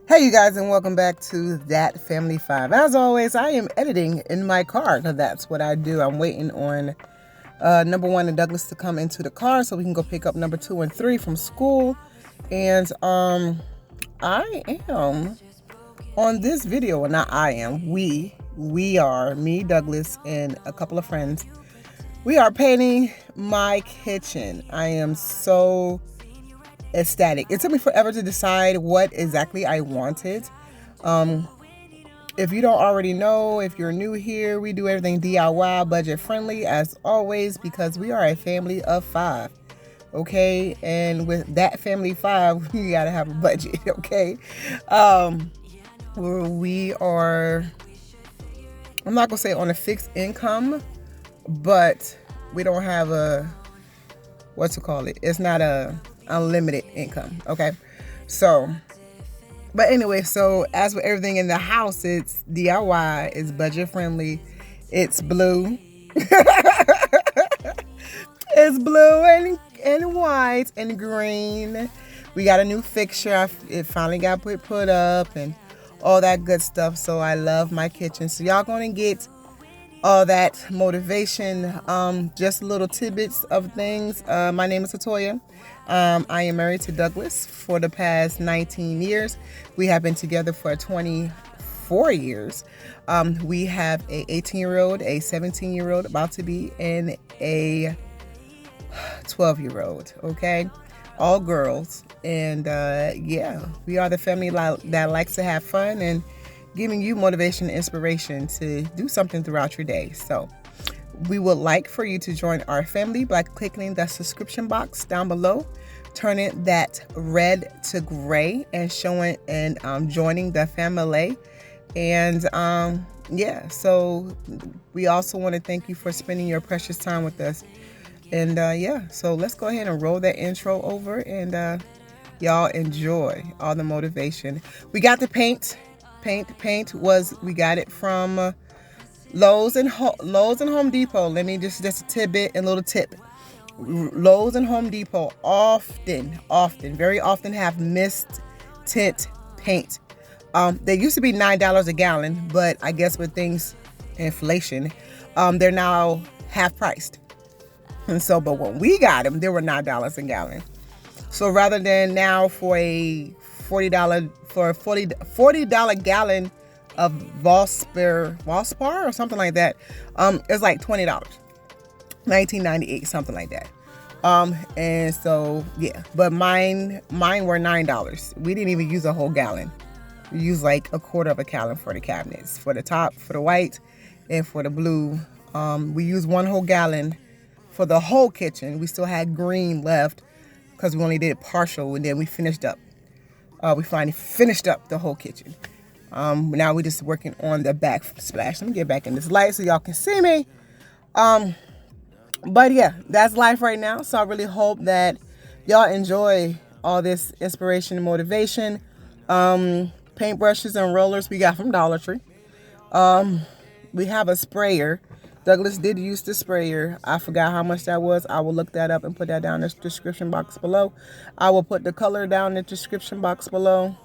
Hey you guys, and welcome back to That Family 5. As always, I am editing in my car because that's what I do. I'm waiting on number 1 and Douglas to come into the car so we can go pick up number 2 and 3 from school. And I am on this video, well, not I am, we are, me, Douglas, and a couple of friends. We are painting my kitchen. I am so ecstatic. It took me forever to decide what exactly I wanted. If you don't already know, if you're new here, we do everything DIY, budget friendly as always, because we are a family of 5. Okay, and with that family 5, we gotta have a budget. Okay, we are, I'm not gonna say on a fixed income, but we don't have a, what's to call it, it's not a unlimited income. Okay, so but anyway, so as with everything in the house, it's DIY, it's budget friendly, it's blue. It's blue and white and green. We got a new fixture. It finally got put up and all that good stuff. So I love my kitchen. So y'all gonna get all that motivation, just little tidbits of things. My name is Latoya. I am married to Douglas for the past 19 years. We have been together for 24 years. We have a 18-year-old, a 17-year-old about to be, and a 12-year-old. Okay, all girls. And yeah, we are the family that likes to have fun and giving you motivation and inspiration to do something throughout your day. So we would like for you to join our family by clicking the subscription box down below, turning that red to gray and showing and joining the family. And yeah, so we also want to thank you for spending your precious time with us. And yeah, so let's go ahead and roll that intro over, and y'all enjoy all the motivation. We got the paint was, we got it from Lowe's and Home Depot. Let me just a tidbit and little tip. Lowe's and Home Depot very often have mist tint paint. They used to be $9 a gallon, but I guess with things, inflation, they're now half priced. And so, but when we got them, they were $9 a gallon. So rather than now for a $40 gallon of Valspar or something like that, it's like $20, $19.98, something like that. And so yeah, but mine were $9. We didn't even use a whole gallon. We used like a quarter of a gallon for the cabinets, for the top, for the white, and for the blue. We used 1 whole gallon for the whole kitchen. We still had green left because we only did partial, and then we finished up. We finally finished up the whole kitchen. Now we're just working on the backsplash. Let me get back in this light so y'all can see me. But yeah, that's life right now. So I really hope that y'all enjoy all this inspiration and motivation. Paintbrushes and rollers we got from Dollar Tree. We have a sprayer. Douglas did use the sprayer. I forgot how much that was. I will look that up and put that down in the description box below. I will put the color down in the description box below.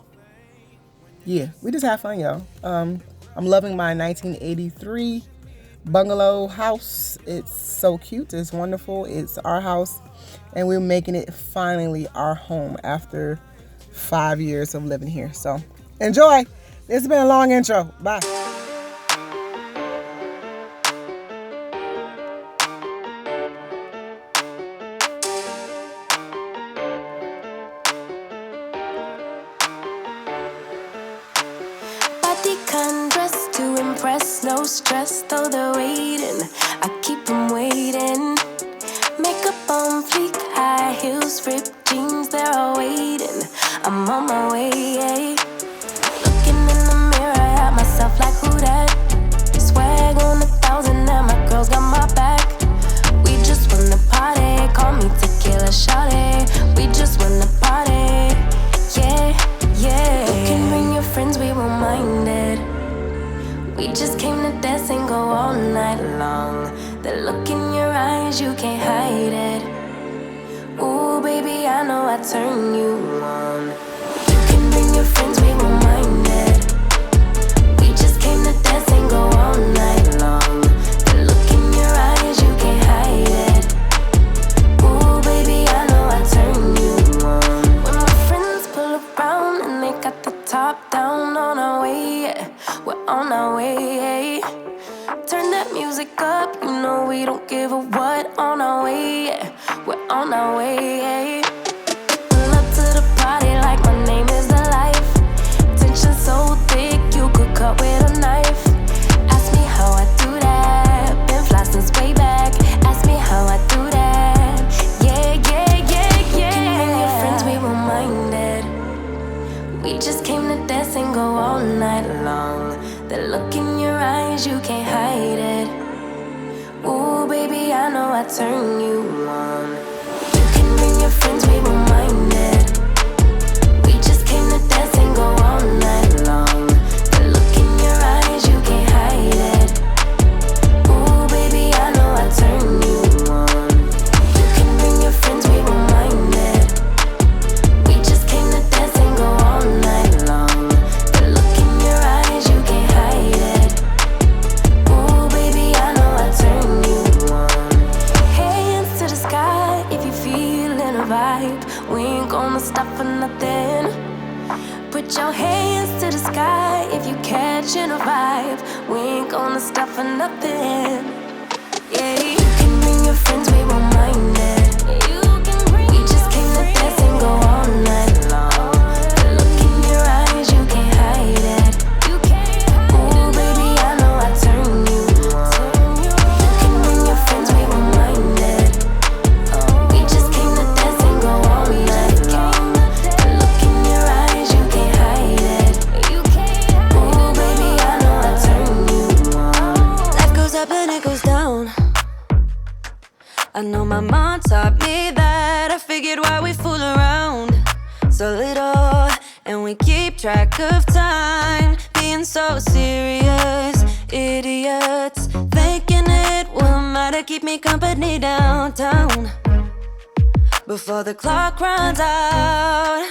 Yeah, we just have fun, y'all. I'm loving my 1983 bungalow house. It's so cute. It's wonderful. It's our house, and we're making it finally our home after 5 years of living here. So enjoy. This has been a long intro. Bye. Dress to impress, no stress, though they're waiting. I keep them waiting. Makeup on fleek, high heels, ripped jeans, they're all waiting. I'm on my way. Looking in the mirror at myself like who that? Swag on 1,000 and my girls got my back. We just wanna party, call me tequila shawty. We just wanna party, yeah, yeah. You can bring your friends, we won't mind it. We just came to dance and go all night long. The look in your eyes, you can't hide it. Ooh, baby, I know I turn you on. You can bring your friends, we won't mind. got the top down on our way, yeah. We're on our way, yeah. Turn that music up, you know we don't give a what. On our way, yeah. We're on our way, yeah. Pull up to the party like my name is the life. Tension so thick, you could cut with a knife. Ask me how I do that, been fly since way back. Ask me how I do that, yeah, yeah, yeah, yeah. You can bring your friends, we won't mind it. We just came to dance and go all night long. The look in your eyes, you can't hide it. Ooh, baby, I know I turn you on. You can bring your friends, we won't mind it. We just came to dance and go all night long. The look in your eyes, you can't hide it. Ooh, baby, I know I turn you on. You can bring your friends, we won't mind it. We just came to dance and go all night long. The look in your eyes, you can't hide it. Ooh, baby, I know I turn you on. Hands to the sky if you feelin' a vibe. We ain't gonna stop for nothing. Put your hands to the sky if you catchin' a vibe. We ain't gonna stop for nothing. Yeah, you can bring your friends, we won't mind it. We just came to dance and go all night long. The look in your eyes, you can't hide it. Ooh, baby, I know I turn you on. You can bring your friends, we won't mind it. We just came to dance and go all night long. The look in your eyes, you can't hide it. Ooh, baby, I know I turn you on. Life goes up and it goes down. I know my mom taught me that. I figured why we fool around so little, and we keep track of time, being so serious. Idiots thinking it will matter, keep me company downtown before the clock runs out.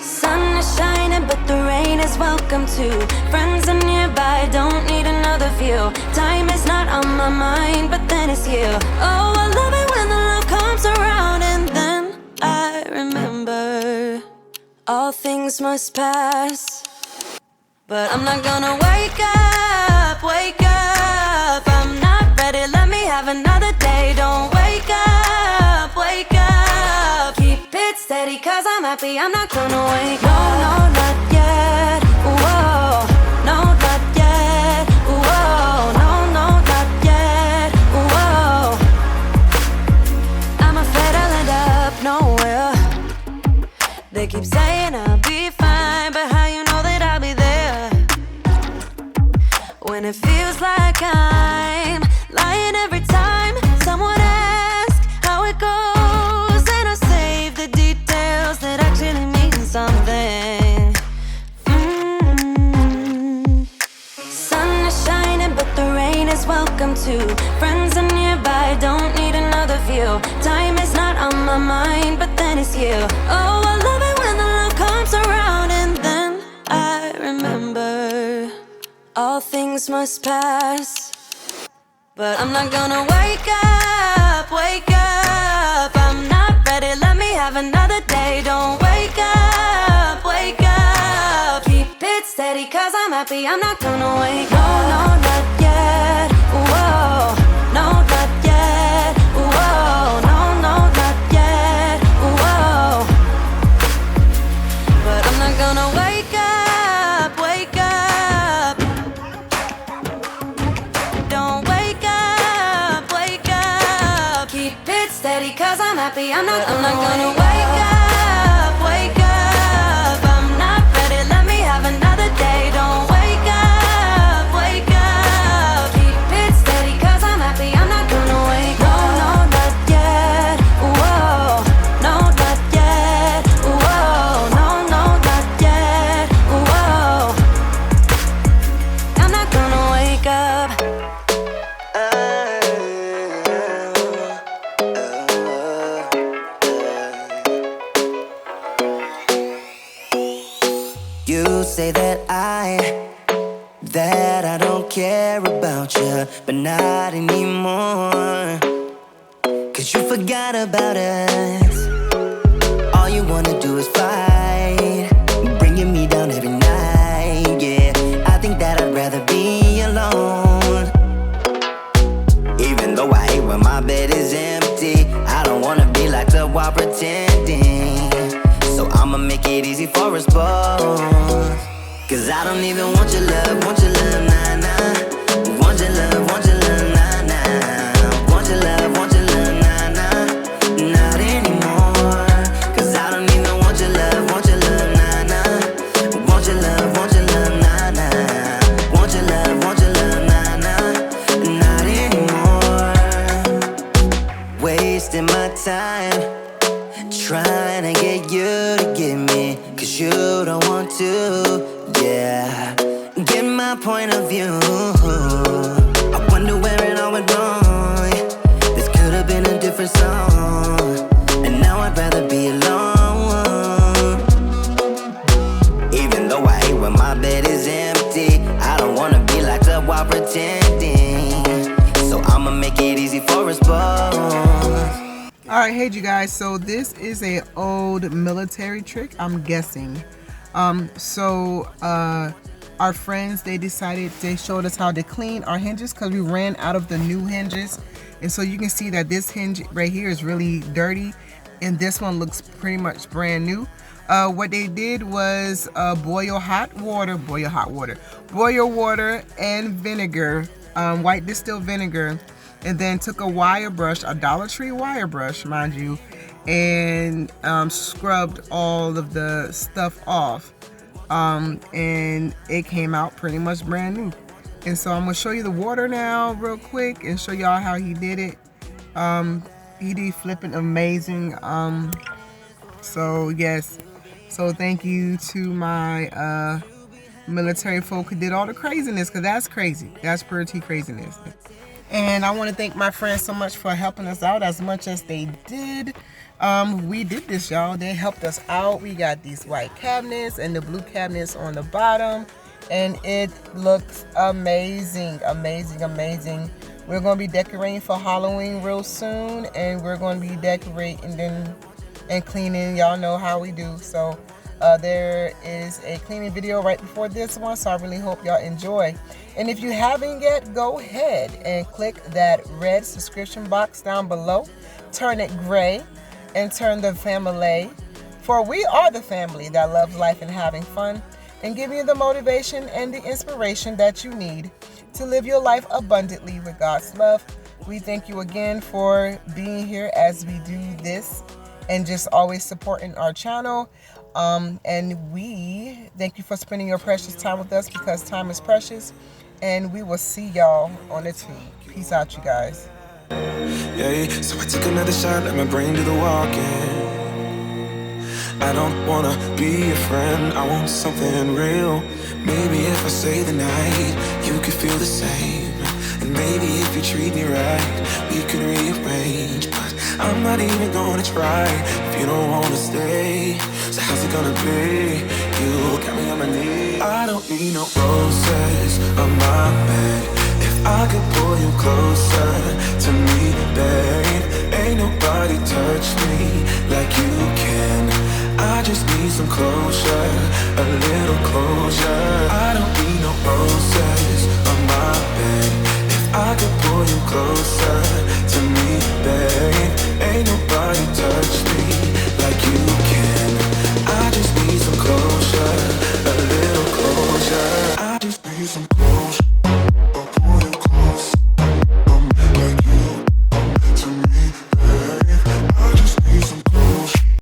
Sun is shining, but the rain is welcome too. Friends are nearby, don't need another view. Time is not on my mind, but then it's you. Oh, I love it when the love comes around, and then I remember all things must pass. But I'm not gonna wake up, wake up. I'm not ready, let me have another day. Don't wake up, wake up. Keep it steady, cause I'm happy, I'm not gonna wake up. No, no, not yet, whoa. No, not yet, whoa. No, no, not yet, whoa. I'm afraid I'll end up nowhere. They keep saying I'll be fine, but how you know that I'll be there when it feels like I'm lying every time someone asks how it goes, and I save the details that actually mean something. Sun is shining, but the rain is welcome too. Friends are nearby, don't need another view. Time is not on my mind, but then it's you. Oh, I love it when the love comes around, and then I remember all things must pass. But I'm not gonna wake up, wake up. I'm not ready, let me have another day. Don't wake up, wake up. Keep it steady, cause I'm happy, I'm not gonna wake up. No, no, not yet, whoa. No, not yet, whoa. No, no, not yet, whoa. But I'm not gonna wake up, wake up. Don't wake up, wake up. Keep it steady, cause I'm happy, I'm not gonna wake up, wake up. I'm not ready, let me have another day. Don't wake up, wake up. Keep it steady, cause I'm happy, I'm not gonna wake up. No, no, not yet, whoa. No, not yet, whoa. No, no, not yet, whoa. I'm not gonna wake up. You say that I don't care about you, but not anymore. Cause you forgot about us. All you wanna do is fight, bringing me down. Cause I don't even want your love, nah, nah. Want your love, nah, nah. Want your love, nah, nah. Not anymore. Cause I don't even want your love, nah, nah. Want your love, nah, nah. Want your love, nah, nah. Not anymore. Wasting my time trying to get you to give me, cause you don't want to, yeah. Get my point of view. I wonder where it all went wrong. This could have been a different song, and now I'd rather be alone. Even though I hate when my bed is empty, I don't wanna be locked up while pretending. So I'ma make it easy for us both. All right, hey you guys, so this is a old military trick, I'm guessing. Our friends, they showed us how to clean our hinges because we ran out of the new hinges. And so you can see that this hinge right here is really dirty, and this one looks pretty much brand new. What they did was boil water and vinegar, white distilled vinegar, and then took a wire brush, a Dollar Tree wire brush, mind you, and scrubbed all of the stuff off. And it came out pretty much brand new. And so I'm going to show you the water now real quick and show y'all how he did it. He did flipping amazing. So yes. So thank you to my military folk who did all the craziness, because that's crazy. That's pretty craziness. And I want to thank my friends so much for helping us out as much as they did. We did this, y'all. They helped us out. We got these white cabinets and the blue cabinets on the bottom, and it looks amazing, amazing, amazing. We're going to be decorating for Halloween real soon, and we're going to be decorating and cleaning. Y'all know how we do. So there is a cleaning video right before this one, so I really hope y'all enjoy. And if you haven't yet, go ahead and click that red subscription box down below, turn it gray, and turn the family, for we are the family that loves life and having fun, and give you the motivation and the inspiration that you need to live your life abundantly with God's love. We thank you again for being here as we do this and just always supporting our channel. And we thank you for spending your precious time with us, because time is precious. And we will see y'all on the team. Peace out, you guys. Yeah, so I took another shot, let my brain do the walking. I don't wanna be a friend, I want something real. Maybe if I stay the night, you could feel the same. And maybe if you treat me right, we could rearrange. But I'm not even gonna try if you don't wanna stay. So how's it gonna be? You got me on my knees. I don't need no roses on my bed. If I could pull you closer to me, babe. Ain't nobody touch me like you can. I just need some closure, a little closure. I don't need no roses on my bed. If I could pull you closer